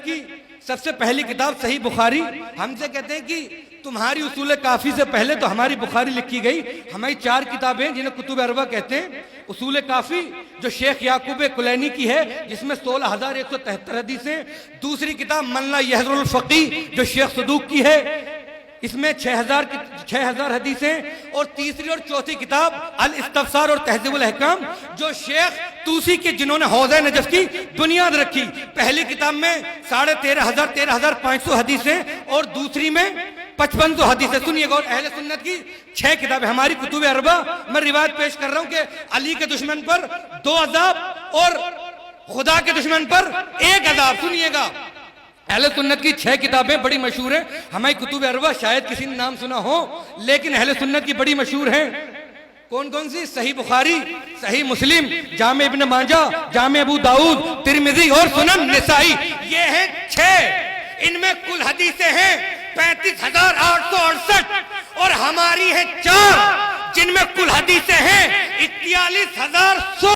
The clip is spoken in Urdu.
سنت کی سب سے پہلی کتاب صحیح بخاری. ہم سے کہتے ہیں کہ تمہاری اصول کافی سے پہلے تو ہماری بخاری لکھی گئی. ہماری 4 کتابیں جنہیں کتب اربع کہتے ہیں. اصول کافی جو شیخ یعقوب کلینی کی ہے جس میں 16,173 حدیثیں. دوسری کتاب من لا یحضر الفقیہ جو شیخ صدوق کی ہے, اس میں 6,000 حدیثیں. اور تیسری اور چوتھی کتاب الاستفسار اور تہذیب الاحکام جو شیخ توسی کے جنہوں نے حوضہ نجف کی بنیاد رکھی. پہلی کتاب میں 13,500 حدیثیں اور دوسری میں 5500 حدیثیں. سنیے گا. اور اہل سنت کی 6 کتابیں ہماری کتب اربع. میں روایت پیش کر رہا ہوں کہ علی کے دشمن پر 2 عذاب اور خدا کے دشمن پر 1 عذاب. سنیے گا. اہل سنت کی 6 کتابیں بڑی مشہور ہیں. ہماری کتب اربع شاید کسی نے نام سنا ہو لیکن اہل سنت کی بڑی مشہور ہیں. کون کون سی؟ صحیح بخاری, صحیح مسلم, جامع ابن ماجہ, جامع ابو داؤد, ترمذی اور سنن نسائی. یہ ہیں 6. ان میں کل حدیثیں ہیں 35,868 اور ہماری ہیں 4 جن میں کل حدیثیں ہیں 41,100.